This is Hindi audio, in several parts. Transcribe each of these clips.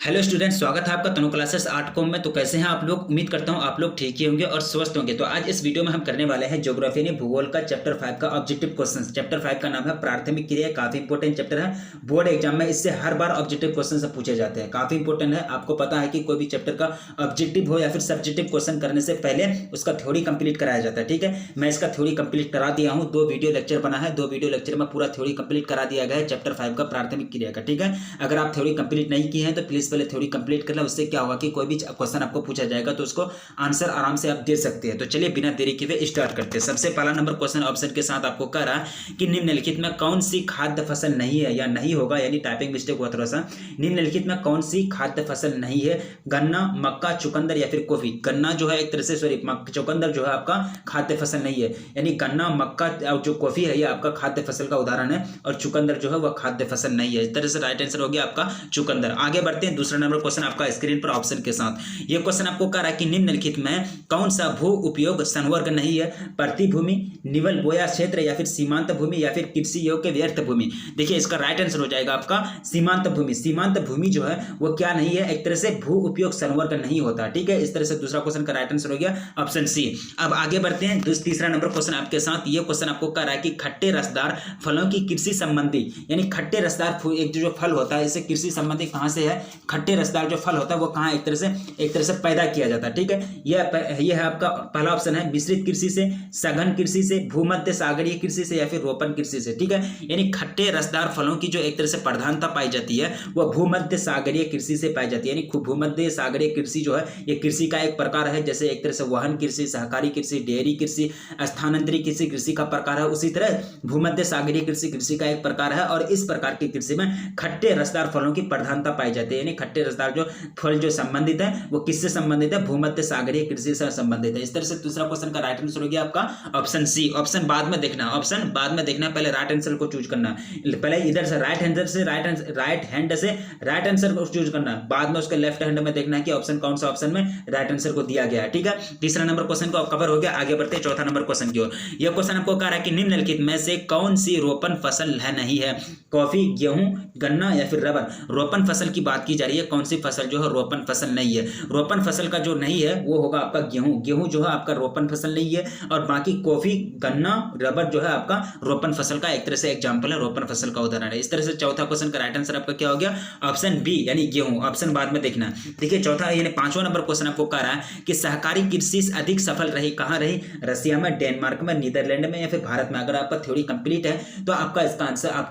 हेलो स्टूडेंट, स्वागत है आपका तनु क्लासेस आर्ट कॉम में। तो कैसे हैं आप लोग? उम्मीद करता हूं आप लोग ठीक ही होंगे और स्वस्थ होंगे। तो आज इस वीडियो में हम करने वाले हैं ज्योग्राफी यानी भूगोल का चैप्टर 5 का ऑब्जेक्टिव क्वेश्चंस। चैप्टर 5 का नाम है प्राथमिक क्रिया। काफी इंपॉर्टेंट चैप्टर है, बोर्ड एग्जाम में इससे हर बार ऑब्जेक्टिव क्वेश्चन से पूछे जाते हैं। काफी इंपॉर्टेंट है। आपको पता है कि कोई भी चैप्टर का ऑब्जेक्टिव हो या फिर सब्जेक्टिव क्वेश्चन करने से पहले उसका थ्योरी कंप्लीट कराया जाता है। ठीक है, मैं इसका थ्योरी कंप्लीट करा दिया हूँ। 2 वीडियो लेक्चर बना है, 2 वीडियो लेक्चर में पूरा थ्योरी कंप्लीट करा दिया गया है चैप्टर 5 का प्राथमिक क्रिया का। ठीक है, अगर आप थ्योरी कंप्लीट नहीं की है तो प्लीज पहले थ्योरी कंप्लीट कर लें। उससे क्या होगा कि कोई भी क्वेश्चन आपको पूछा जाएगा तो उसको आंसर आराम से आप दे सकते हैं। तो चलिए बिना देरी किए स्टार्ट करते हैं। सबसे पहला नंबर क्वेश्चन ऑप्शन के साथ आपको कह रहा है कि निम्नलिखित में कौन सी खाद्य फसल नहीं है या नहीं होगा, यानी टाइपिंग मिस्टेक हुआ थोड़ा सा। निम्नलिखित में कौन सी खाद्य फसल नहीं है? गन्ना, मक्का, चुकंदर या फिर कॉफी। गन्ना जो है एक तरह से चुकंदर जो है आपका खाद्य फसल नहीं है, यानी गन्ना, मक्का और जो कॉफी है ये आपका खाद्य फसल का उदाहरण है और चुकंदर जो है वह खाद्य फसल नहीं है। इस तरह से राइट आंसर हो गया आपका चुकंदर। आगे बढ़ते हैं, दूसरा नंबर क्वेश्चन आपका स्क्रीन पर ऑप्शन के साथ। यह क्वेश्चन आपको कह रहा है कि निम्नलिखित में कौन सा भू उपयोग संवर्ग नहीं है? प्रति भूमि, निवल बोया क्षेत्र या फिर सीमांत भूमि या फिर कृषि योग्य व्यर्थ भूमि। देखिए इसका राइट आंसर हो जाएगा आपका सीमांत भूमि। सीमांत भूमि जो है वो क्या नहीं है? एक तरह से भू उपयोग संवर्ग नहीं होता। ठीक है, इस तरह से दूसरा क्वेश्चन का राइट आंसर हो गया ऑप्शन सी। अब आगे बढ़ते हैं, तीसरा नंबर क्वेश्चन आपके साथ। ये क्वेश्चन आपको कह रहा है कि खट्टे रसदार फलों की कृषि संबंधी, यानी खट्टे रसदार एक जो फल होता है इसे कृषि संबंधी कहां से है? खट्टे रसदार जो फल होता है वो कहां एक तरह से पैदा किया जाता है। ठीक है, यह है आपका पहला ऑप्शन है मिश्रित कृषि से, सघन कृषि से, भूमध्य सागरीय कृषि से या फिर रोपण कृषि से। ठीक है, यानी खट्टे रसदार फलों की जो एक तरह से प्रधानता पाई जाती है वह भूमध्य सागरीय कृषि से पाई जाती है। यानी भूमध्य सागरीय कृषि जो है ये कृषि का एक प्रकार है। जैसे एक तरह से वहन कृषि, सहकारी कृषि, डेयरी कृषि, स्थानांतरित कृषि कृषि का प्रकार है, उसी तरह भूमध्य सागरीय कृषि कृषि का एक प्रकार है। और इस प्रकार की कृषि में खट्टे रसदार फलों की प्रधानता पाई जाती है। यानी खट्टे रसदार जो फल जो संबंधित है वो किससे संबंधित है? भूमध्य सागरीय कृषि से संबंधित है। इस तरह से दूसरा क्वेश्चन का राइट आंसर हो गया आपका ऑप्शन सी। ऑप्शन बाद में देखना, ऑप्शन बाद में देखना, पहले राइट आंसर को चूज करना। पहले इधर से राइट हैंड से राइट आंसर को चूज करना, बाद में उसके लेफ्ट हैंड में देखना है कि ऑप्शन कौन सा ऑप्शन में राइट आंसर को दिया गया है। ठीक है, तीसरा नंबर क्वेश्चन को कवर हो गया। आगे बढ़ते हैं चौथा नंबर क्वेश्चन की ओर। यह क्वेश्चन आपको कह रहा है कि निम्नलिखित में से कौन सी रोपण फसल है नहीं है? कॉफी, गेहूं, गन्ना या फिर रबर। रोपण फसल की बात की जा रही है, कौन सी फसल जो है रोपण फसल नहीं है? रोपण फसल का जो नहीं है वो होगा आपका गेहूं। गेहूं जो है आपका रोपण फसल नहीं है। और बाकी कॉफी, गन्ना, रबर जो है आपका रोपण फसल का एक तरह से एग्जांपल है, रोपण फसल का उदाहरण है। इस तरह से चौथा क्वेश्चन का राइट आंसर आपका क्या हो गया? ऑप्शन बी, यानी गेहूं। ऑप्शन बाद में देखना। देखिए चौथा यानी पांचवा नंबर क्वेश्चन आपको कह रहा है कि सहकारी कृषि अधिक सफल रही कहां रही? रसिया में, डेनमार्क में, नीदरलैंड में या फिर भारत में। अगर आपका थ्योरी कंप्लीट है तो आपको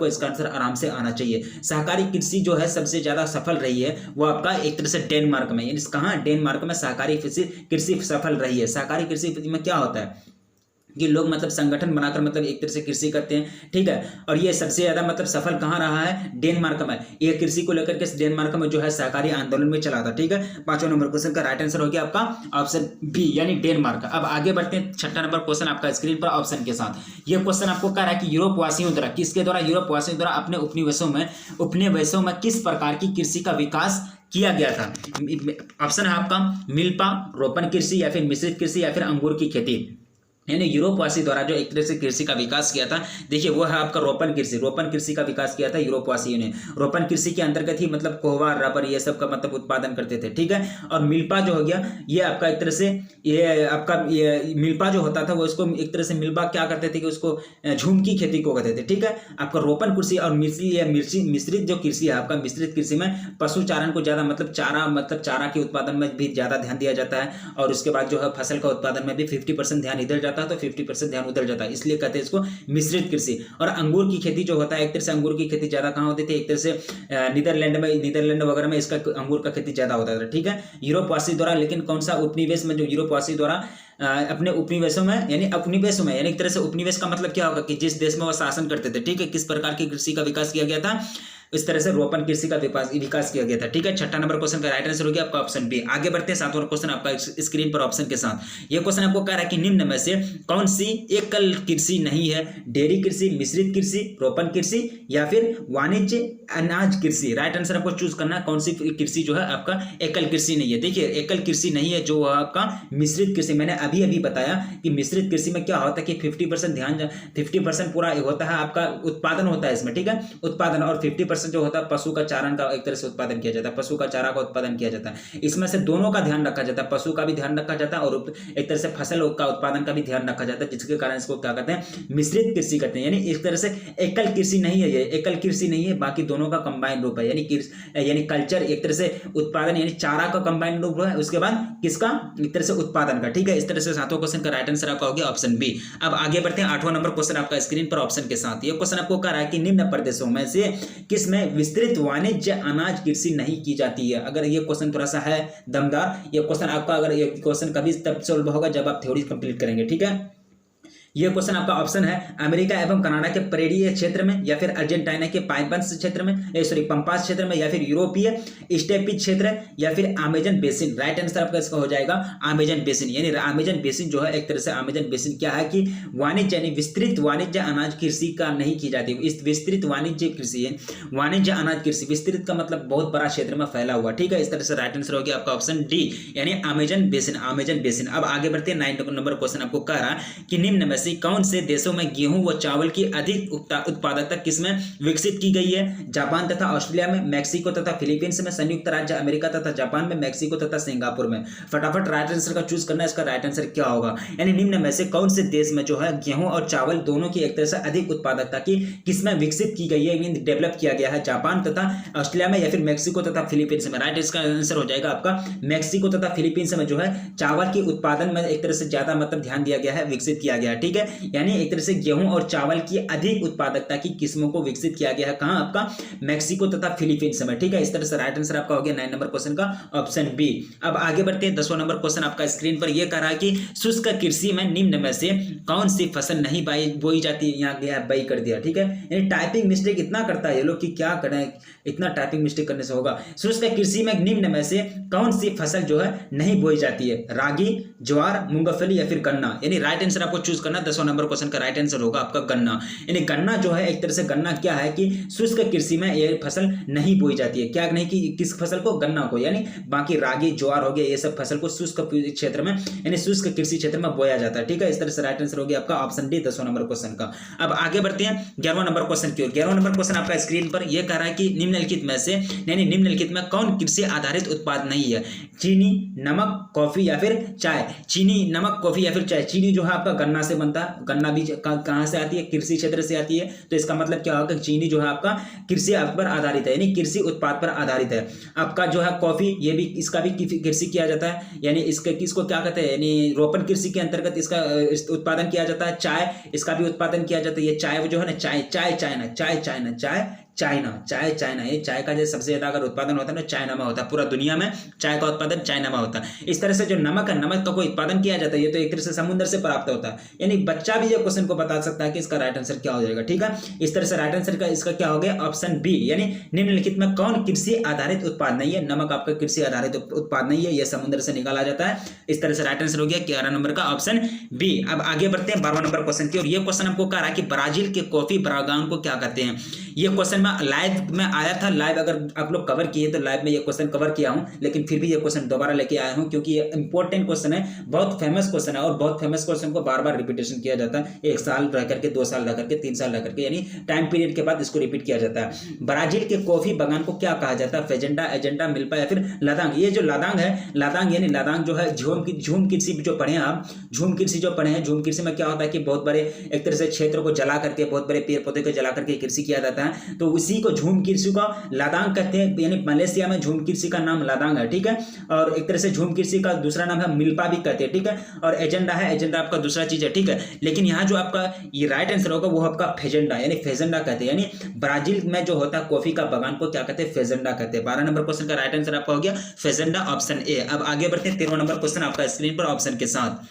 इसका आंसर आराम से आना चाहिए। सहकारी कृषि जो है सबसे ज्यादा सफल रही है वो आपका एक तरह से डेनमार्क में। कहां? डेनमार्क में सहकारी कृषि सफल रही है। सहकारी कृषि में क्या होता है कि लोग मतलब संगठन बनाकर मतलब एक तरह से कृषि करते हैं। ठीक है, और ये सबसे ज्यादा मतलब सफल कहां रहा है? डेनमार्क में। ये कृषि को लेकर के डेनमार्क में जो है सहकारी आंदोलन में चला था। ठीक है, पांचवा नंबर क्वेश्चन का राइट आंसर हो गया आपका ऑप्शन बी, यानी डेनमार्क। अब आगे बढ़ते हैं, छठा नंबर क्वेश्चन आपका स्क्रीन पर ऑप्शन के साथ। यह क्वेश्चन आपको कह रहा है कि यूरोप वासियों द्वारा, किसके द्वारा? यूरोप वासियों द्वारा अपने उपनिवेशों में किस प्रकार की कृषि का विकास किया गया था? ऑप्शन है आपका मिल्पा, रोपण कृषि या फिर मिश्रित कृषि या फिर अंगूर की खेती। यानी यूरोपवासी द्वारा जो एक तरह से कृषि का विकास किया था, देखिए वो है आपका रोपण कृषि। रोपण कृषि का विकास किया था यूरोपवासियों ने। रोपण कृषि के अंतर्गत ही मतलब कोहवा, रबर ये सब का मतलब उत्पादन करते थे। ठीक है, और मिल्पा जो हो गया ये आपका एक तरह से ये मिल्पा जो होता था वो इसको एक तरह से मिल्पा क्या करते थे कि उसको झूम की खेती को कहते थे। ठीक है, आपका रोपण कृषि और मिश्रित जो कृषि है आपका, मिश्रित कृषि में पशुचारण को ज्यादा मतलब चारा के उत्पादन में भी ज्यादा ध्यान दिया जाता है। और उसके बाद जो है फसल का उत्पादन में भी 50% ध्यान इधर जाता है तो 50% ध्यान उधर जाता है, इसलिए कहते हैं इसको मिश्रित कृषि। और अंगूर की खेती जो होता है एक तरह से अंगूर की खेती ज्यादा कहां होती थी? एक तरह से नीदरलैंड वगैरह में इसका अंगूर का खेती ज्यादा होता था। ठीक है, यूरोपवासी द्वारा, लेकिन कौन सा उपनिवेश में जो यूरोपवासी द्वारा अपने उपनिवेशों में यानी एक तरह से उपनिवेश का मतलब क्या होगा कि जिस देश में वो शासन करते थे। ठीक है, किस प्रकार की कृषि का विकास किया गया था? इस तरह से रोपण कृषि का विकास किया गया था। ठीक है, छठा नंबर क्वेश्चन का राइट आंसर हो गया आपका ऑप्शन बी। आगे बढ़ते हैं, सातवां क्वेश्चन आपका स्क्रीन पर ऑप्शन के साथ। यह क्वेश्चन आपको कह रहा है कि निम्न में से कौन सी एकल कृषि नहीं है? डेयरी कृषि, मिश्रित कृषि, रोपण कृषि या फिर वाणिज्य अनाज कृषि। राइट आंसर आपको चूज करना है, कौन सी कृषि जो है आपका एकल कृषि नहीं है। देखिए एकल कृषि नहीं है जो आपका मिश्रित कृषि। मैंने अभी बताया कि मिश्रित कृषि में क्या होता है कि 50% पूरा होता है आपका उत्पादन होता है इसमें। ठीक है, उत्पादन और 50% 50% जो होता है पशु का चारण का एक तरह से उत्पादन किया जाता है, पशु का चारा का उत्पादन किया जाता है। इसमें से दोनों का ध्यान रखा जाता है, पशु का भी ध्यान रखा जाता है और एक तरह से फसल का उत्पादन का भी ध्यान रखा जाता है, जिसके कारण इसको क्या कहते हैं, मिश्रित कृषि कहते हैं। यानी इस तरह से एकल कृषि नहीं है, ये एकल कृषि नहीं है, बाकी दोनों का कंबाइंड रूप है। यानी कल्चर एक तरह से उत्पादन यानी चारा का कंबाइंड रूप है, उसके बाद किसका, एक तरह से उत्पादन का। ठीक है, इस तरह से 7वां क्वेश्चन का राइट आंसर आपका हो गया ऑप्शन बी। अब आगे बढ़ते हैं 8वां नंबर क्वेश्चन आपका स्क्रीन पर ऑप्शन के साथ। ये क्वेश्चन आपको कह रहा है कि निम्न प्रदेशों में से किस में विस्तृत वाणिज्य अनाज कृषि नहीं की जाती है। अगर ये क्वेश्चन थोड़ा सा है दमदार, ये क्वेश्चन आपका, अगर ये क्वेश्चन कभी तब सॉल्व होगा जब आप थ्योरी कंप्लीट करेंगे। ठीक है, यह क्वेश्चन आपका ऑप्शन है अमेरिका एवं कनाडा के प्रेरीय क्षेत्र में, या फिर अर्जेंटीना के पाइपन्स क्षेत्र में, पंपास क्षेत्र में, या फिर यूरोपीय स्टेपी क्षेत्र, या फिर अमेजन बेसिन। राइट आंसर आपका इसका हो जाएगा अमेजन बेसिन। यानी अमेजन बेसिन जो है एक तरह से अमेजन बेसिन क्या है कि वाणिज्य यानी विस्तृत वाणिज्य अनाज कृषि का नहीं की जाती। इस विस्तृत वाणिज्य कृषि है, वाणिज्य अनाज कृषि, विस्तृत का मतलब बहुत बड़ा क्षेत्र में फैला हुआ। ठीक है, इस तरह से राइट आंसर हो गया आपका ऑप्शन डी, यानी अमेजन बेसिन, अमेजन बेसिन। अब आगे बढ़ते हैं 9 नंबर क्वेश्चन आपको कह रहा कि निम्न में से कौन से देशों में गेहूं व चावल की अधिक उत्पादकता किसमें विकसित की गई है। जापान तथा ऑस्ट्रेलिया में, मैक्सिको तथा फिलीपींस में, संयुक्त राज्य अमेरिका तथा जापान में, मैक्सिको तथा सिंगापुर में। फटाफट राइट आंसर का चूज करना है, इसका राइट आंसर क्या होगा। यानी निम्न में से कौन से देश में जो है गेहूं और चावल दोनों की एक तरह से अधिक उत्पादकता की किसमें विकसित की गई है, डेवलप किया गया है, जापान तथा ऑस्ट्रेलिया में या फिर मैक्सिको तथा फिलीपींस में। राइट, इसका आंसर हो जाएगा आपका मैक्सिको तथा फिलीपींस में जो है चावल की उत्पादन में एक तरह से ज्यादा मतलब ध्यान दिया गया है, विकसित किया गया है। ठीक है, यानी एक तरह से गेहूं और चावल की अधिक उत्पादकता की किस्मों को विकसित किया गया है, कहां, आपका मैक्सिको तथा फिलीपींस में। ठीक है, इस तरह से राइट आंसर आपका हो गया 9 नंबर क्वेश्चन का ऑप्शन बी। अब आगे बढ़ते हैं 10वां नंबर क्वेश्चन आपका स्क्रीन पर। यह कह रहा है कि शुष्क कृषि में निम्न में से कौन सी फसल नहीं बोई जाती है। यहाँ गया बई कर दिया। ठीक है, यानी टाइपिंग मिस्टेक इतना करता है ये लोग कि क्या करें, इतना टाइपिंग मिस्टेक करने से होगा। शुष्क कृषि में निम्न में से कौन सी फसल जो है नहीं बोई जाती है, रागी, ज्वार, मूंगफली या फिर गन्ना। यानी राइट आंसर आपको चूज करना। 10वां नंबर क्वेश्चन का राइट आंसर होगा आपका गन्ना। यानी गन्ना जो है एक तरह से गन्ना क्या है कि शुष्क कृषि में यह फसल नहीं बोई जाती है। क्या नहीं कि किस फसल को, गन्ना को। यानी बाकी रागी, ज्वार हो गया, ये सब फसल को शुष्क क्षेत्र में यानी शुष्क कृषि क्षेत्र में बोया जाता है। ठीक है, इस तरह से राइट आंसर हो गया आपका ऑप्शन डी 10वां नंबर क्वेश्चन का। अब आगे बढ़ते हैं 11वां नंबर क्वेश्चन की ओर। 11वां नंबर क्वेश्चन आपका स्क्रीन पर यह कह रहा है कि निम्नलिखित में से यानी निम्नलिखित में कौन कृषि आधारित उत्पाद नहीं है। चीनी, नमक, कॉफी या फिर चाय। चीनी, नमक, कॉफी या फिर चाय। चीनी जो है आपका गन्ना से बनता है, गन्ना भी कहां से आती है, कृषि क्षेत्र से आती है। तो इसका मतलब क्या होगा, चीनी जो है आपका कृषि पर आधारित है, यानी कृषि उत्पाद पर आधारित है। आपका जो है कॉफी, ये भी इसका भी कृषि किया जाता है, यानी इसके किसको क्या कहते हैं, यानी रोपण कृषि के अंतर्गत इसका उत्पादन किया जाता है। चाय, इसका भी उत्पादन किया जाता है। ये चाय जो है ना, चाइना, ये चाय का जो सबसे ज्यादा अगर उत्पादन होता है ना चाइना में होता है। पूरा दुनिया में चाय का उत्पादन चाइना में होता है। इस तरह से जो नमक है, नमक का कोई उत्पादन किया जाता है, ये तो एक तरह से समुद्र से प्राप्त होता है। यानी बच्चा भी ये क्वेश्चन को बता सकता है कि इसका राइट आंसर क्या हो जाएगा। ठीक है, इस तरह से राइट आंसर का इसका क्या हो गया ऑप्शन बी, यानी निम्नलिखित में कौन कृषि आधारित उत्पाद नहीं है। नमक आपका कृषि आधारित उत्पाद नहीं है, यह समुद्र से निकाला जाता है। इस तरह से राइट आंसर हो गया 11 नंबर का ऑप्शन बी। अब आगे बढ़ते हैं 12वां नंबर क्वेश्चन की और। यह क्वेश्चन हमको कह रहा है कि ब्राजील के कॉफी बागान को क्या कहते हैं। ये क्वेश्चन में लाइव में आया था, लाइव अगर आप लोग कवर किए तो लाइव में ये क्वेश्चन कवर किया हूं, लेकिन फिर भी ये क्वेश्चन दोबारा लेके आया हूं क्योंकि ये इंपॉर्टेंट क्वेश्चन है, बहुत फेमस क्वेश्चन है और बहुत फेमस क्वेश्चन को बार बार रिपीटेशन किया जाता है। 1 साल रह करके, 2 साल रह करके, 3 साल रह करके, यानी टाइम पीरियड के बाद इसको रिपीट किया जाता है। ब्राजील के कॉफी बागान को क्या कहा जाता है, फेजेंडा, एजेंडा, मिल्पा या फिर लादांग। ये जो लादांग है, लादांग यानी लादांग जो है झूम कृषि जो पढ़े हैं आप, झूम कृषि जो पढ़े हैं, झूम कृषि में क्या होता है कि बहुत बड़े एक तरह से क्षेत्र को जला करके, बहुत बड़े पेड़ पौधे को जला करके कृषि किया जाता है, तो उसी को झूम कृषि का लादांग कहते हैं। यानी मलेशिया में झूम कृषि का नाम लादांग है। ठीक है, और एक तरह से झूम कृषि का दूसरा नाम है मिल्पा भी कहते हैं। ठीक है, और एजेंडा है, एजेंडा आपका दूसरा चीज है। ठीक है, लेकिन यहाँ जो आपका ये राइट आंसर होगा वो आपका फेजेंडा यानी फेजेंडा कहते हैं। यानी ब्राजील में जो होता है कॉफी का बागान को क्या कहते हैं, फेजेंडा कहते हैं। 12 नंबर क्वेश्चन का राइट आंसर आपका हो गया फेजेंडा ऑप्शन ए। अब आगे बढ़ते हैं 13वां नंबर क्वेश्चन आपका स्क्रीन पर ऑप्शन के साथ।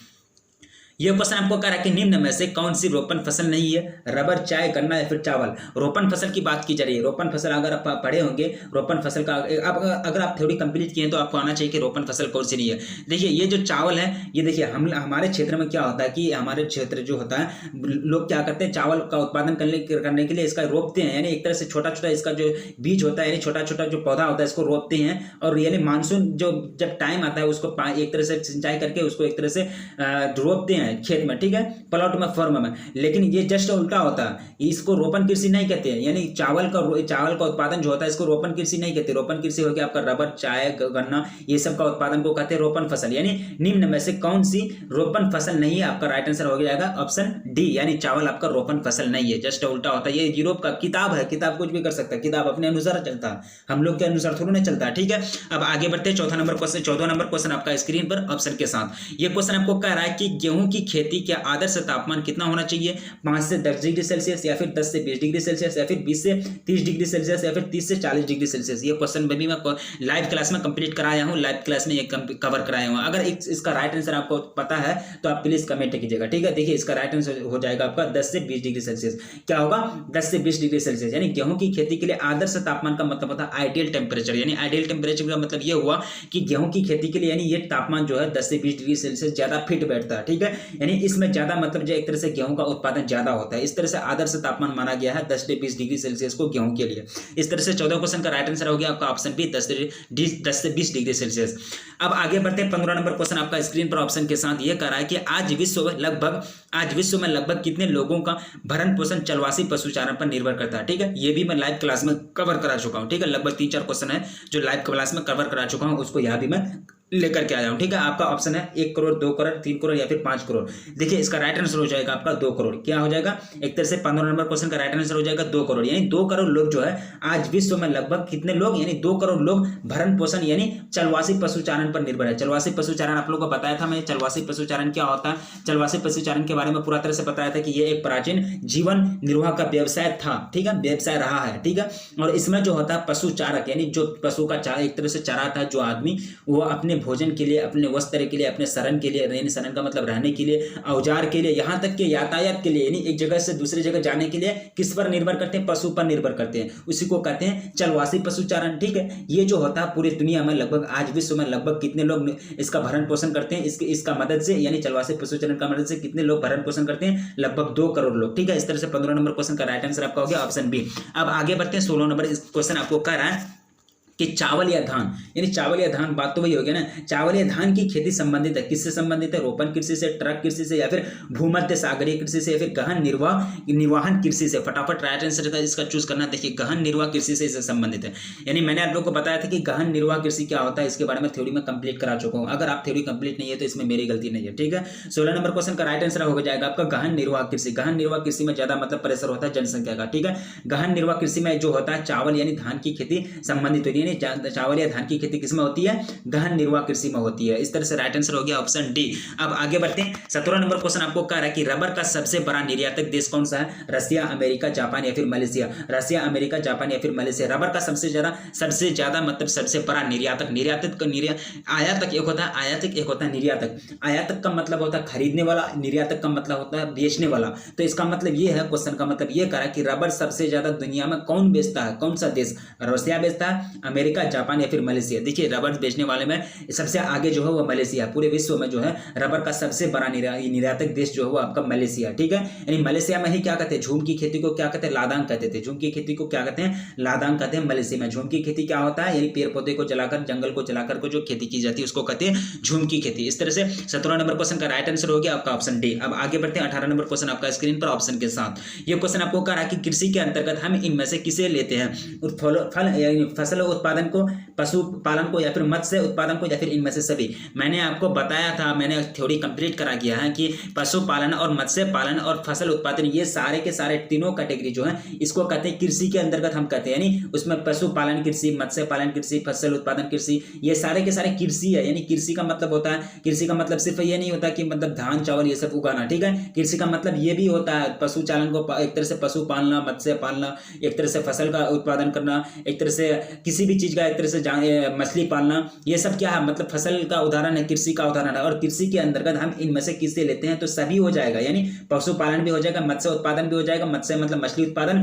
यह क्वेश्चन आपको कह रहा है कि निम्न में से कौन सी रोपण फसल नहीं है, रबर, चाय, गन्ना या फिर चावल। रोपण फसल की बात की जा रही है। रोपण फसल अगर आप पढ़े होंगे, रोपण फसल का अगर आप थ्योरी कंप्लीट किए तो आपको आना चाहिए कि रोपण फसल कौन सी नहीं है। देखिए ये जो चावल है, ये देखिए हमारे क्षेत्र में क्या होता है कि हमारे क्षेत्र जो होता है, लोग क्या करते हैं, चावल का उत्पादन करने के लिए इसका रोपते हैं। यानी एक तरह से छोटा छोटा इसका जो बीज होता है, यानी छोटा छोटा जो पौधा होता है, इसको रोपते हैं और यानी मानसून जो जब टाइम आता है उसको एक तरह से सिंचाई करके उसको एक तरह से रोपते हैं। है खेत में, ठीक है, प्लॉट में, फॉर्म में, लेकिन ये जस्ट उल्टा होता है, इसको रोपण कृषि नहीं कहते हैं। यानी चावल का उत्पादन जो होता है इसको रोपण कृषि नहीं कहते। रोपण कृषि हो गया आपका रबर, चाय, गन्ना, ये सब का उत्पादन को कहते हैं रोपण फसल। यानी निम्न में से कौन सी रोपण फसल नहीं है? आपका राइट आंसर हो जाएगा ऑप्शन डी, यानी चावल आपका रोपण फसल नहीं है, जस्ट उल्टा होता है। ये यूरोप का किताब है, किताब कुछ भी कर सकता है, किताब अपने अनुसार चलता है, हम लोग के अनुसार थोड़ा नहीं चलता है, ठीक है। अब आगे बढ़ते हैं, 14 नंबर क्वेश्चन आपका स्क्रीन पर ऑप्शन के साथ। ये क्वेश्चन आपको कह रहा है कि गेहूं की खेती के आदर्श तापमान कितना होना चाहिए? 5 से 10 डिग्री सेल्सियस, या फिर 10 से 20 डिग्री सेल्सियस, या फिर 20 से 30 डिग्री सेल्सियस, या फिर 30 से 40 डिग्री सेल्सियस। ये क्वेश्चन भी मैं लाइव क्लास में कंप्लीट कराया हूँ, लाइव क्लास में ये कवर कराया हूँ। अगर इसका राइट आंसर आपको पता है तो आप प्लीज कमेंट कीजिएगा, ठीक है। देखिए इसका राइट आंसर हो जाएगा आपका 10 से 20 डिग्री सेल्सियस। क्या होगा? 10 से 20 डिग्री सेल्सियस। यानी गेहूं की खेती के लिए आदर्श तापमान का मतलब होता है आइडियल टेम्परेचर। यानी आइडियल टेम्परेचर का मतलब ये हुआ कि गेहूं की खेती के लिए यानी ये तापमान जो है 10 से 20 डिग्री सेल्सियस ज्यादा फिट बैठता है, ठीक है। यानी इसमें ज्यादा मतलब जो एक तरह से गेहूं का उत्पादन ज्यादा होता है, इस तरह से आदर्श तापमान माना गया है 10 से 20 डिग्री सेल्सियस को गेहूं के लिए। इस तरह से 14 क्वेश्चन का राइट आंसर हो गया आपका ऑप्शन बी, 10 से 20 डिग्री सेल्सियस। अब आगे बढ़ते हैं, 15 नंबर क्वेश्चन आपका स्क्रीन पर ऑप्शन के साथ ये कह रहा है कि आज विश्व में लगभग कितने लोगों का भरण पोषण चलवासी पशुचारण पर निर्भर करता है, ठीक है। ये भी मैं लाइव क्लास में कवर करा चुका हूं, ठीक है। लगभग 3-4 क्वेश्चन है जो लाइव क्लास में कवर करा चुका हूं, उसको यहाँ भी मैं लेकर के आया हूं, ठीक है। आपका ऑप्शन है 1 करोड़, 2 करोड़, 3 करोड़ या फिर 5 करोड़। देखिए इसका राइट आंसर हो जाएगा आपका 2 करोड़। क्या हो जाएगा? एक तरह से 15 नंबर क्वेश्चन का राइट आंसर हो जाएगा 2 करोड़। यानी 2 करोड़ लोग जो है आज विश्व में लगभग कितने लोग, यानी 2 करोड़ लोग भरण पोषण यानी चलवासी पशुचारण पर निर्भर है। चलवासी पशुचारण आप लोगों को बताया था मैं, चलवासी पशुचारण क्या होता है। चलवासी पशुचारण के बारे में पूरा तरह से बताया था कि ये एक प्राचीन जीवन निर्वाह का व्यवसाय था, ठीक है, व्यवसाय रहा है, ठीक है। और इसमें जो होता है पशुचारक यानी जो पशु का चारा एक तरह से चराता है जो आदमी, वो अपने भोजन के लिए, अपने वस्त्र के लिए, अपने शरण के लिए, यानी शरण का मतलब रहने के लिए, औजार के लिए, यहाँ तक कि यातायात के लिए, यानी एक जगह से दूसरी जगह जाने के लिए किस पर निर्भर करते हैं? पशु पर निर्भर करते हैं। उसी को कहते हैं चलवासी पशुचारण, ठीक है। ये जो होता है पूरी दुनिया में लगभग आज विश्व में लगभग कितने लोग इसका भरण पोषण करते हैं, इसका मदद से, यानी चलवासी पशुचारण का मदद से कितने लोग भरण पोषण करते हैं? लगभग 2 करोड़ लोग, ठीक है। इस तरह से 15 नंबर क्वेश्चन का राइट आंसर आपका हो गया ऑप्शन बी। अब आगे बढ़ते हैं, 16 नंबर क्वेश्चन आपको कह रहा है कि चावल या धान, यानी चावल या धान, बात तो वही हो गया ना। चावल या धान की खेती संबंधित है, किससे संबंधित है? रोपण कृषि से, ट्रक कृषि से, या फिर भूमध्य सागरीय कृषि से, या फिर गहन निर्वाहन कृषि से। फटाफट राइट आंसर इसका चूज करना। देखिए गहन निर्वाह कृषि से इससे संबंधित है। यानी मैंने आप लोग को बताया था कि गहन निर्वाह कृषि क्या होता है, इसके बारे में थ्योरी में कंप्लीट करा चुका हूं। अगर आप थ्योरी कंप्लीट नहीं है तो इसमें मेरी गलती नहीं है, ठीक है। 16 नंबर क्वेश्चन का राइट आंसर हो जाएगा आपका गहन निर्वाह कृषि। गहन निर्वाह कृषि में ज्यादा मतलब प्रेशर होता है जनसंख्या का, ठीक है। गहन निर्वाह कृषि में जो होता है चावल यानी धान की खेती संबंधित होती है, यानी चावल या धान की खेती किसमें होती है? गहन निर्वाह कृषि में होती है। इस तरह से राइट आंसर हो गया ऑप्शन डी। अब आगे बढ़ते हैं, 17 नंबर क्वेश्चन आपको कह रहा है कि रबर का सबसे बड़ा निर्यातक देश कौन सा है? रसिया, अमेरिका, जापान या फिर मलेशिया। रसिया, अमेरिका, जापान या फिर मलेशिया। रबर का सबसे ज्यादा मतलब सबसे बड़ा निर्यातक, आयातक एक होता है, आयातिक एक होता है निर्यातक। आयातक का मतलब होता है खरीदने वाला, निर्यातक का मतलब होता है बेचने वाला। तो इसका मतलब ये है, क्वेश्चन का मतलब ये कह रहा है कि रबर सबसे ज्यादा दुनिया में कौन बेचता है? कौन सा देश? रसिया बेचता है, अमेरिका, जापान या फिर मलेशिया। देखिए रबर बेचने वाले में सबसे आगे जो है वो मलेशिया। पूरे विश्व में जो है रबर का सबसे बड़ा निर्यातक देश जो है वो आपका मलेशिया, ठीक है। यानी मलेशिया में ही क्या कहते हैं? झूम की खेती को क्या कहते हैं? लादांग कहते थे। झूम की खेती को क्या कहते हैं? लादांग कहते हैं मलेशिया में। झूम की खेती क्या होता है? यानी पेड़ पौधे को जलाकर, जंगल को जलाकर को जो खेती की जाती है उसको कहते हैं झूम की खेती। इस तरह से 17 नंबर क्वेश्चन का राइट आंसर हो गया आपका ऑप्शन डी। अब आगे बढ़ते हैं, 18 नंबर क्वेश्चन आपका स्क्रीन पर ऑप्शन के साथ। ये क्वेश्चन आपको कह रहा है कि कृषि के अंतर्गत हम इनमें से किसे लेते हैं? फसल उत्पादन को, पशुपालन को, या फिर मत्स्य उत्पादन को, या फिर इनमें से सभी। मैंने आपको बताया था, मैंने थ्योरी कंप्लीट करा गया है कि पशुपालन और मत्स्य पालन और फसल उत्पादन ये सारे के सारे तीनों कैटेगरी जो है इसको कहते हैं कृषि के अंतर्गत हम कहते हैं। यानी उसमें पशुपालन कृषि, मत्स्य पालन कृषि, फसल उत्पादन कृषि, ये सारे के सारे कृषि है। यानी कृषि का मतलब होता है, कृषि का मतलब सिर्फ ये नहीं होता कि मतलब धान चावल ये सब उगाना, ठीक है। कृषि का मतलब ये भी होता है पशुचालन को एक तरह से पशु पालना, मत्स्य पालना, एक तरह से फसल का उत्पादन करना, एक तरह से किसी भी चीज का एक तरह से मछली पालना, ये सब क्या है? मतलब फसल का उदाहरण है, कृषि का उदाहरण है। और कृषि के अंतर्गत हम इनमें से किससे लेते हैं? तो सभी हो जाएगा। यानी पशुपालन भी हो जाएगा, मत्स्य उत्पादन भी हो जाएगा, मत्स्य मतलब मछली उत्पादन,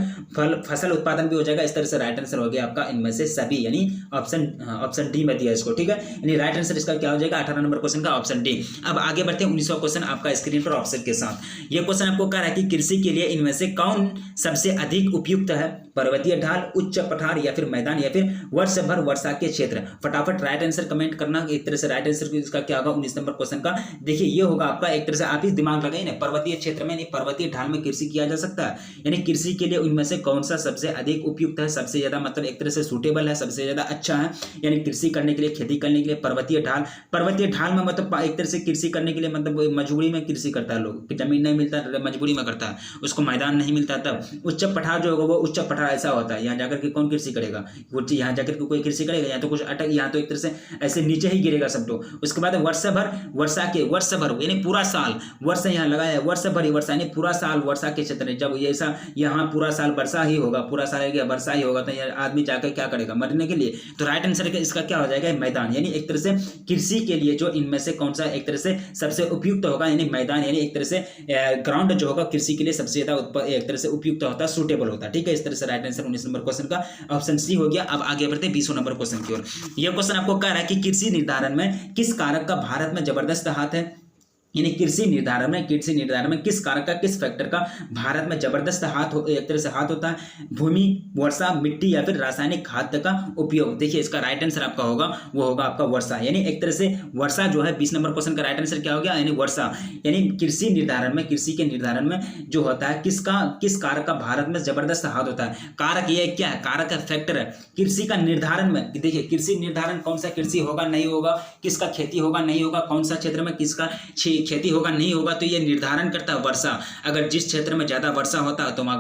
फसल उत्पादन भी हो जाएगा। इस तरह से राइट आंसर हो गया आपका इनमें से सभी, यानी ऑप्शन डी में दिया इसको, ठीक है। यानी राइट आंसर इसका क्या हो जाएगा? 18 नंबर क्वेश्चन का ऑप्शन डी। अब आगे बढ़ते हैं, 19वां क्वेश्चन आपका स्क्रीन पर ऑप्शन के साथ। यह क्वेश्चन आपको कह रहा है कि कृषि के लिए इनमें से कौन सबसे अधिक उपयुक्त है? पर्वतीय ढाल, उच्च पठार, या फिर मैदान, या फिर वर्ष भर वर्षा वर्षा के क्षेत्र। फटाफट राइट आंसर कमेंट करना। एक तरह से राइट आंसर इसका क्या होगा 19 नंबर क्वेश्चन का। देखिए ये होगा आपका, एक तरह से आप ही दिमाग लगाइए ना, पर्वतीय क्षेत्र में, नहीं पर्वतीय ढाल में कृषि किया जा सकता है, यानी कृषि के लिए उनमें से कौन सा सबसे अधिक उपयुक्त है, सबसे ज्यादा मतलब एक तरह से सूटेबल है, सबसे ज्यादा अच्छा है, यानी कृषि करने के लिए, खेती करने के लिए पर्वतीय ढाल। पर्वतीय ढाल में मतलब एक तरह से कृषि करने के लिए मतलब मजबूरी में कृषि करता है लोग, जमीन नहीं मिलता मजबूरी में करता है, उसको मैदान नहीं मिलता। तब उच्च पठार जो होगा वो उच्च पठार ऐसा होता है, यहाँ जाकर के कौन कृषि करेगा, यहाँ जाकर के कोई कृषि करेगा, यहाँ तो कुछ अटक, यहाँ तो एक तरह से ऐसे नीचे ही गिरेगा सब। तो उसके बाद वर्ष भर, वर्ष भर यानी पूरा साल, वर्ष यहाँ लगाया है, वर्ष भर ही वर्षा यानी पूरा साल वर्षा के क्षेत्र में, जब ये ऐसा यहाँ पूरा साल वर्षा ही होगा, पूरा साल वर्षा ही होगा, तो आदमी जाकर क्या करेगा, मरने के लिए। तो राइट आंसर इसका क्या हो जाएगा, मैदान, यानी एक तरह से कृषि के लिए जो इनमें से कौन सा एक तरह से सबसे उपयुक्त होगा, यानी मैदान, यानी एक तरह से ग्राउंड जो होगा कृषि के लिए सबसे ज्यादा एक तरह से उपयुक्त होता है, सूटेबल होता है। ठीक है, इस तरह से राइट आंसर 19 नंबर क्वेश्चन का ऑप्शन सी हो गया। अब आगे बढ़ते 20 नंबर क्वेश्चन की ओर। यह क्वेश्चन आपको कह रहा है कि कृषि निर्धारण में किस कारक का भारत में जबरदस्त हाथ है, यानी कृषि निर्धारण में किस कारक का, किस फैक्टर का भारत में जबरदस्त हाथ एक तरह से हाथ होता है, भूमि, वर्षा, मिट्टी या फिर रासायनिक खाद का उपयोग। देखिए इसका राइट आंसर आपका होगा, वो होगा आपका वर्षा, यानी एक तरह से वर्षा जो है 20 नंबर क्वेश्चन का राइट आंसर क्या हो गया, यानी वर्षा, यानी कृषि निर्धारण में, कृषि के निर्धारण में जो होता है किस कारक का भारत में जबरदस्त हाथ होता है। कारक ये क्या है, कारक है, फैक्टर है कृषि का निर्धारण में। देखिए कृषि निर्धारण कौन सा कृषि होगा नहीं होगा, किसका खेती होगा नहीं होगा, कौन सा क्षेत्र में किसका खेती होगा नहीं होगा, तो ये निर्धारण करता है वर्षा। अगर जिस क्षेत्र में ज्यादा वर्षा होता है तो वहाँ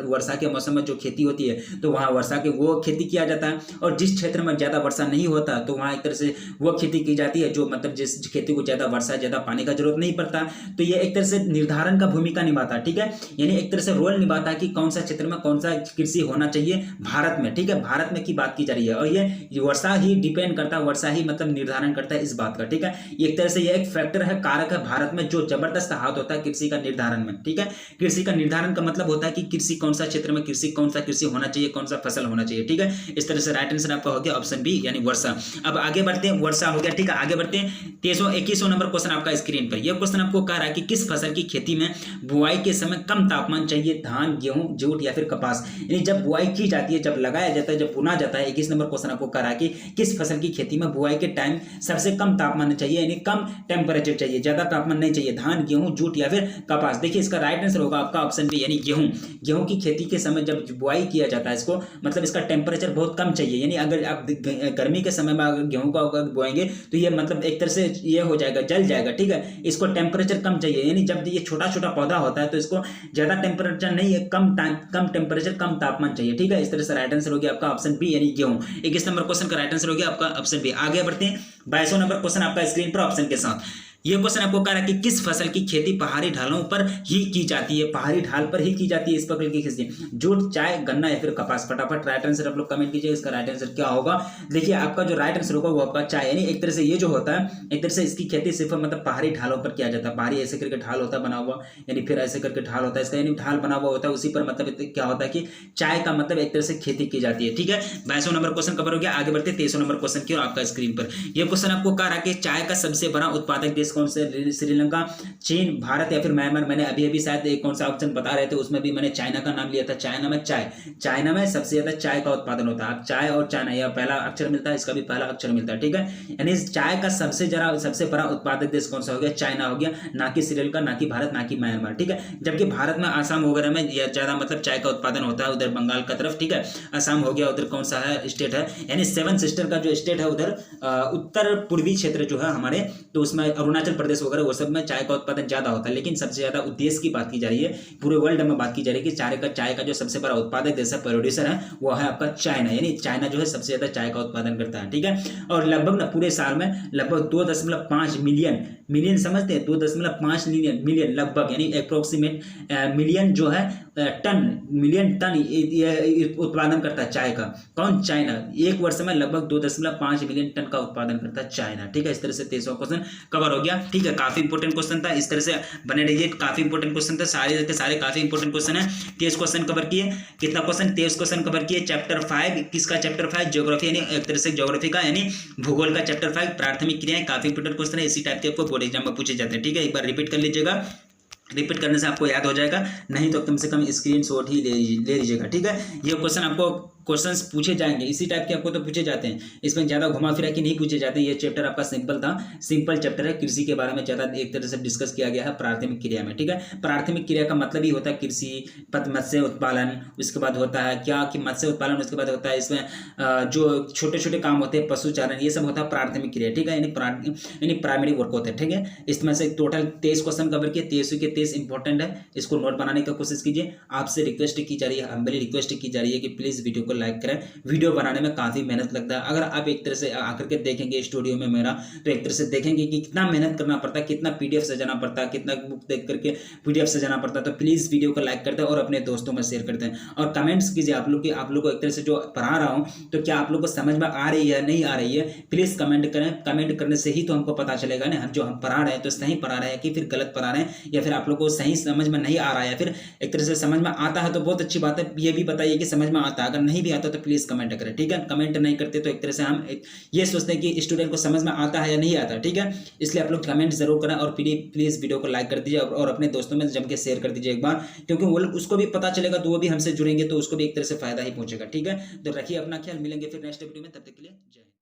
वर्षा के मौसम में जो खेती होती है तो वहाँ वर्षा के वो खेती किया जाता है, और जिस क्षेत्र में ज्यादा वर्षा नहीं होता तो वहाँ एक तरह से वो खेती की जाती है जो मतलब जिस खेती को ज्यादा वर्षा, ज्यादा पानी का जरूरत नहीं पड़ता। तो ये एक तरह से निर्धारण का भूमिका निभाता है। ठीक है, यानी एक तरह से रोल निभाता है कि कौन सा क्षेत्र में कौन सा कृषि होना चाहिए भारत में। ठीक है, भारत में की बात की जा रही है, और ये वर्षा ही डिपेंड करता है, वर्षा ही मतलब निर्धारण करता है इस बात का। ठीक है, एक तरह से ये एक फैक्टर है, कारक है भारत में जो जबरदस्त हाथ होता है कृषि का निर्धारण में। ठीक है, कृषि का निर्धारण का मतलब होता है कि कृषि कौन सा क्षेत्र में कृषि, कौन सा कृषि होना चाहिए, कौन सा फसल होना चाहिए। ठीक है, इस तरह से राइट आंसर आपका हो गया ऑप्शन बी, यानी वर्षा। अब आगे बढ़ते हैं, वर्षा हो गया। ठीक है, आगे बढ़ते हैं 21वां नंबर क्वेश्चन आपका स्क्रीन पर। यह क्वेश्चन आपको कह रहा है कि किस फसल की खेती में बुआई के समय कम तापमान चाहिए, धान, गेहूं, जूट या फिर कपास। यानी जब बुआई की जाती है, जब लगाया जाता है, जब बुना जाता है, 21 नंबर क्वेश्चन आपको कह रहा है कि किस फसल की खेती में बुआई के टाइम सबसे कम तापमान चाहिए, यानी कम टेम्परेचर चाहिए, ज्यादा तापमान नहीं चाहिए, धान, गेहूं, जूट या फिर कपास। देखिए इसका राइट आंसर होगा आपका ऑप्शन बी, यानी गेहूं। गेहूं की खेती के समय जब बुआई किया जाता है इसको मतलब इसका टेम्परेचर बहुत कम चाहिए, यानी अगर आप गर्मी के समय में अगर गेहूं को अगर बोएंगे तो ये मतलब एक तरह से ये हो जाएगा, जल जाएगा। ठीक है, इसको टेम्परेचर कम चाहिए, यानी जब ये छोटा छोटा पौधा होता है तो इसको ज्यादा टेम्परेचर नहीं है, कम टेम्परेचर, कम तापमान चाहिए। ठीक है, इस तरह से राइट आंसर हो गया आपका ऑप्शन बी, यानी गेहूं। 21 नंबर क्वेश्चन का राइट आंसर हो गया आपका ऑप्शन बी। आगे बढ़ते हैं 22वां नंबर क्वेश्चन आपका स्क्रीन पर ऑप्शन के साथ। ये क्वेश्चन आपको कह रहा है कि किस फसल की खेती पहाड़ी ढालों पर ही की जाती है, पहाड़ी ढाल पर ही की जाती है इस फसल की खेती, जूट, चाय, गन्ना या फिर कपास। फटाफट राइट आंसर आप लोग कमेंट कीजिए, इसका राइट आंसर क्या होगा। देखिए आपका जो राइट आंसर होगा वो आपका चाय, यानी एक तरह से ये जो होता है एक तरह से इसकी खेती सिर्फ मतलब पहाड़ी ढालों पर किया जाता है। पहाड़ी ऐसे करके ढाल होता है बना हुआ, यानी फिर ऐसे करके ढाल होता है इसका, यानी ढाल बना हुआ होता है, उसी पर मतलब क्या होता है कि चाय का मतलब एक तरह से खेती की जाती है। ठीक है, 22वां नंबर क्वेश्चन कवर हो गया। आगे बढ़ते 23वां नंबर क्वेश्चन की और आपका स्क्रीन पर यह क्वेश्चन आपको कह रहा है कि चाय का सबसे बड़ा उत्पादक देश कौन से, श्रीलंका, चीन, भारत या फिर म्यांमार। मैंने अभी अभी शायद एक कौन सा ऑप्शन बता रहे थे उसमें भी मैंने चाइना का नाम लिया था। चाइना में चाइना में सबसे ज्यादा चाय का उत्पादन होता है। चाय और चाइना यह पहला अक्षर मिलता है, इसका भी पहला अक्षर मिलता है। ठीक है, यानी चाय का सबसे बड़ा उत्पादक देश कौन सा हो गया, चाइना हो गया, ना कि श्रीलंका, ना कि भारत, ना कि म्यांमार। ठीक है, जबकि भारत में आसाम वगैरह में ज्यादा मतलब चाय का उत्पादन होता है, उधर बंगाल का तरफ। ठीक है, आसाम हो गया, उधर कौन सा है स्टेट है, यानी 7 सिस्टर का जो स्टेट है उधर उत्तर पूर्वी क्षेत्र जो है हमारे, तो उसमें अरुणाचल प्रदेश वगैरह वो सब में चाय का उत्पादन ज्यादा होता है। लेकिन सबसे ज्यादा देश की बात की जा रही है, पूरे वर्ल्ड में बात की जा रही है कि चाय का जो सबसे बड़ा उत्पादक देश है, प्रोड्यूसर है, वो है आपका चाइना, यानी चाइना जो है सबसे ज्यादा चाय का उत्पादन करता है। ठीक है, और लगभग ना पूरे साल में लगभग 2.5 मिलियन समझते हैं, 2.5 मिलियन लगभग, यानी अप्रोक्सीमेट मिलियन जो है मिलियन टन उत्पादन करता है चाय का। कौन, चाइना। एक वर्ष में लगभग 2.5 मिलियन टन का उत्पादन करता है चाइना। ठीक है, इस तरह से 23वां क्वेश्चन कवर हो गया। ठीक है, काफी इंपोर्टेंट क्वेश्चन था, इस तरह से बने रहिए, काफी इंपोर्टेंट क्वेश्चन था, सारे के सारे काफी इंपोर्टेंट क्वेश्चन है। 23 क्वेश्चन कवर किए, कितना क्वेश्चन, 23 क्वेश्चन कवर किए। चैप्टर 5 किसका, चैप्टर 5 ज्योग्राफी, यानी एक तरह से ज्योग्राफी का, यानी भूगोल का चैप्टर 5 प्राथमिक क्रियाएं। काफी इंपोर्टेंट क्वेश्चन है, इसी टाइप के आपको बोर्ड एग्जाम में पूछे जाते हैं। ठीक है, एक बार रिपीट कर लीजिएगा, रिपीट करने से आपको याद हो जाएगा, नहीं तो कम से कम स्क्रीनशॉट ही ले लीजिएगा। ठीक है, ये क्वेश्चन आपको क्वेश्चंस पूछे जाएंगे, इसी टाइप के आपको तो पूछे जाते हैं, इसमें ज़्यादा घुमा फिरा के नहीं पूछे जाते हैं। ये चैप्टर आपका सिंपल था, सिंपल चैप्टर है। कृषि के बारे में ज़्यादा एक तरह से डिस्कस किया गया है प्राथमिक क्रिया में, ठीक है। प्राथमिक क्रिया का मतलब ही होता है कृषि, मत्स्य उत्पादन, उसके बाद होता है क्या कि मत्स्य उत्पादन, उसके बाद होता है इसमें जो छोटे छोटे काम होते हैं पशुचारण, ये सब होता है प्राथमिक क्रिया, ठीक है, यानी प्राइमरी वर्क होते हैं, ठीक है। इसमें से टोटल 23 क्वेश्चन कवर किए, 23 के 23 इंपॉर्टेंट है, इसको नोट बनाने की कोशिश कीजिए। आपसे रिक्वेस्ट की जा रही है, हम्बली रिक्वेस्ट की जा रही है कि प्लीज़ वीडियो को लाइक करें। वीडियो बनाने में काफ़ी मेहनत लगता है, अगर आप एक तरह से आकर के देखेंगे स्टूडियो में मेरा, तो एक तरह से देखेंगे कि कितना मेहनत करना पड़ता है, कितना PDF सजाना पड़ता है, कितना बुक देख करके PDF सजाना पड़ता है। तो प्लीज़ वीडियो को लाइक करते हैं और अपने दोस्तों में शेयर करते हैं, और कमेंट्स कीजिए आप लोग कि आप लोग को एक तरह से जो पढ़ा रहा हूँ तो क्या आप लोग को समझ में आ रही है नहीं आ रही है। प्लीज़ कमेंट करें, कमेंट करने से ही तो हमको पता चलेगा ना हम जो हम पढ़ा रहे हैं तो सही पढ़ा रहे हैं कि फिर गलत पढ़ा रहे हैं, या फिर आप लोग को सही समझ में नहीं आ रहा है। फिर एक तरह से समझ में आता है तो बहुत अच्छी बात है, ये भी बताइए कि समझ में आता है, अगर नहीं भी आता तो प्लीज़ कमेंट करें, ठीक है। कमेंट नहीं करते तो एक तरह से हम ये सोचते हैं कि स्टूडेंट को समझ में आता है या नहीं आता, ठीक है। इसलिए आप लोग कमेंट जरूर करें, और प्लीज़ वीडियो को लाइक कर दीजिए और अपने दोस्तों में जम के शेयर कर दीजिए एक बार, क्योंकि वो उसको भी पता चलेगा तो वो भी हमसे जुड़ेंगे तो उसको भी एक तरह से फायदा ही पहुंचेगा, ठीक है। तो रखिए अपना ख्याल, मिलेंगे फिर नेक्स्ट वीडियो में, तब तक के लिए जय।